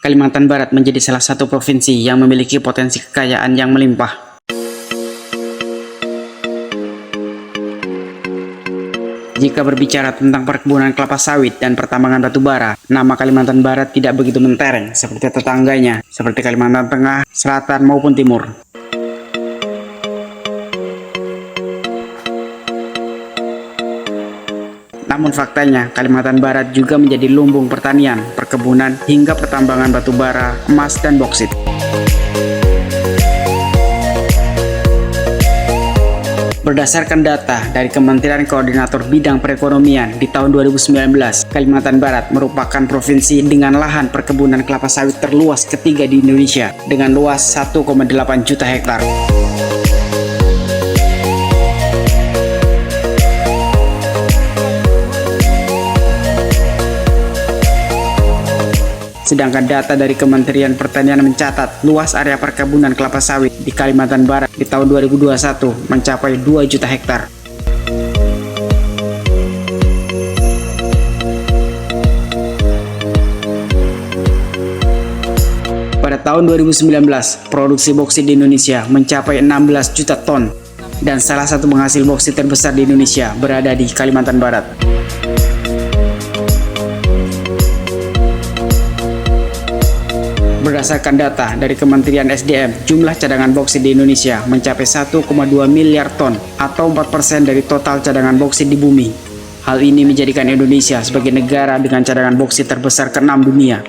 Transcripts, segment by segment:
Kalimantan Barat menjadi salah satu provinsi yang memiliki potensi kekayaan yang melimpah. Jika berbicara tentang perkebunan kelapa sawit dan pertambangan batu bara, nama Kalimantan Barat tidak begitu mentereng seperti tetangganya, seperti Kalimantan Tengah, Selatan maupun Timur. Namun faktanya, Kalimantan Barat juga menjadi lumbung pertanian, perkebunan, hingga pertambangan batu bara, emas, dan boksit. Berdasarkan data dari Kementerian Koordinator Bidang Perekonomian di tahun 2019, Kalimantan Barat merupakan provinsi dengan lahan perkebunan kelapa sawit terluas ketiga di Indonesia dengan luas 1,8 juta hektar. Sedangkan data dari Kementerian Pertanian mencatat luas area perkebunan kelapa sawit di Kalimantan Barat di tahun 2021 mencapai 2 juta hektar. Pada tahun 2019, produksi boksit di Indonesia mencapai 16 juta ton dan salah satu penghasil boksit terbesar di Indonesia berada di Kalimantan Barat. Berdasarkan data dari Kementerian SDM, jumlah cadangan boksit di Indonesia mencapai 1,2 miliar ton atau 4% dari total cadangan boksit di bumi. Hal ini menjadikan Indonesia sebagai negara dengan cadangan boksit terbesar ke-6 dunia.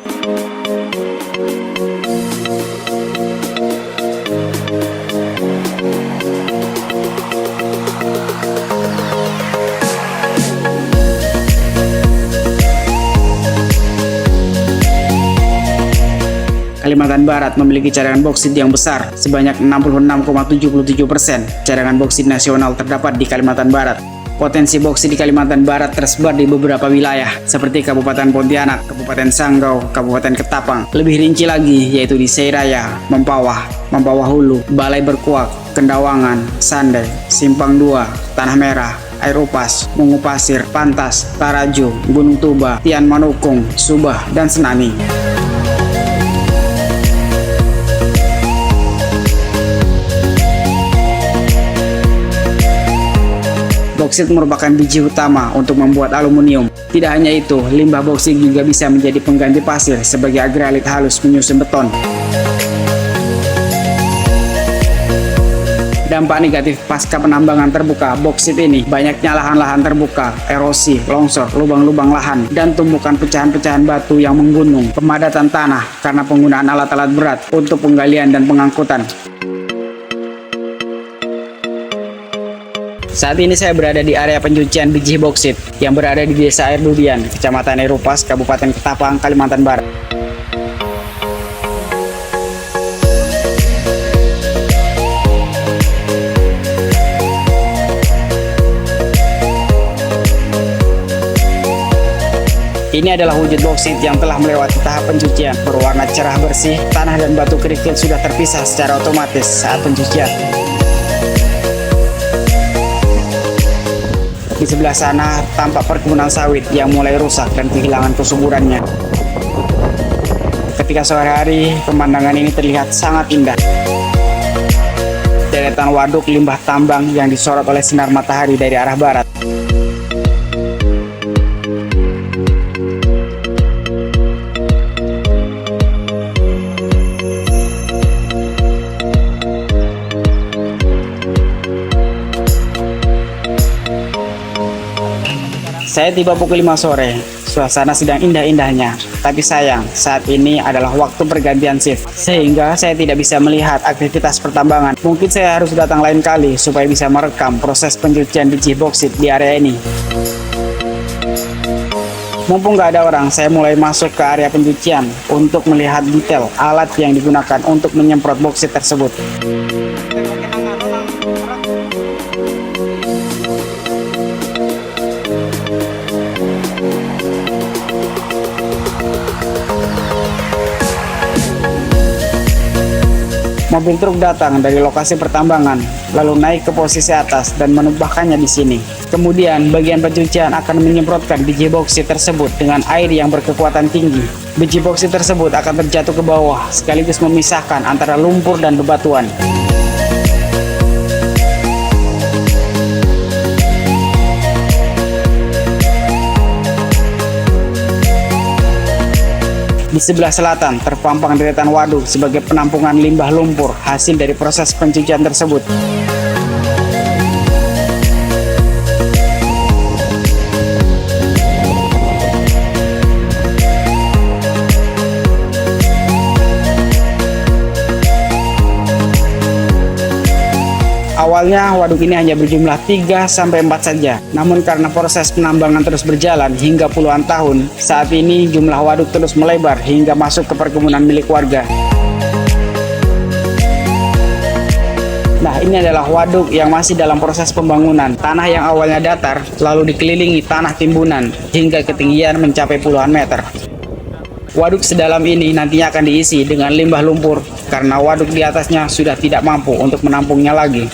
Kalimantan Barat memiliki cadangan boksit yang besar, sebanyak 66,77%. Cadangan boksit nasional terdapat di Kalimantan Barat. Potensi boksit di Kalimantan Barat tersebar di beberapa wilayah, seperti Kabupaten Pontianak, Kabupaten Sanggau, Kabupaten Ketapang. Lebih rinci lagi, yaitu di Seiraya, Mempawah, Mempawah Hulu, Balai Berkuak, Kendawangan, Sandai, Simpang 2, Tanah Merah, Air Upas, Mungu Pasir, Pantas, Tarajo, Gunung Tuba, Tian Manukung, Subah, dan Senani. Boksit merupakan biji utama untuk membuat aluminium. Tidak hanya itu, limbah boksit juga bisa menjadi pengganti pasir sebagai agralit halus menyusun beton. Dampak negatif pasca penambangan terbuka boksit ini, banyaknya lahan-lahan terbuka, erosi, longsor, lubang-lubang lahan, dan tumpukan pecahan-pecahan batu yang menggunung, pemadatan tanah karena penggunaan alat-alat berat untuk penggalian dan pengangkutan. Saat ini saya berada di area pencucian biji boksit yang berada di Desa Air Durian, Kecamatan Air Upas, Kabupaten Ketapang, Kalimantan Barat. Ini adalah wujud boksit yang telah melewati tahap pencucian, berwarna cerah bersih, tanah dan batu kerikil sudah terpisah secara otomatis saat pencucian. Di sebelah sana tampak perkebunan sawit yang mulai rusak dan kehilangan kesuburannya. Ketika sore hari, pemandangan ini terlihat sangat indah. Deretan waduk limbah tambang yang disorot oleh sinar matahari dari arah barat. Saya tiba pukul 5 sore, suasana sedang indah-indahnya. Tapi sayang, saat ini adalah waktu pergantian shift, sehingga saya tidak bisa melihat aktivitas pertambangan. Mungkin saya harus datang lain kali supaya bisa merekam proses pencucian biji boksit di area ini. Mumpung nggak ada orang, saya mulai masuk ke area pencucian untuk melihat detail alat yang digunakan untuk menyemprot boksit tersebut. Mobil truk datang dari lokasi pertambangan, lalu naik ke posisi atas dan menumpahkannya di sini. Kemudian, bagian pencucian akan menyemprotkan biji boksit tersebut dengan air yang berkekuatan tinggi. Biji boksit tersebut akan terjatuh ke bawah, sekaligus memisahkan antara lumpur dan bebatuan. Di sebelah selatan terpampang deretan waduk sebagai penampungan limbah lumpur hasil dari proses pencucian tersebut. Awalnya waduk ini hanya berjumlah 3-4 saja, namun karena proses penambangan terus berjalan hingga puluhan tahun, saat ini jumlah waduk terus melebar hingga masuk ke perkebunan milik warga. Nah, ini adalah waduk yang masih dalam proses pembangunan. Tanah yang awalnya datar, lalu dikelilingi tanah timbunan hingga ketinggian mencapai puluhan meter. Waduk sedalam ini nantinya akan diisi dengan limbah lumpur karena waduk di atasnya sudah tidak mampu untuk menampungnya lagi.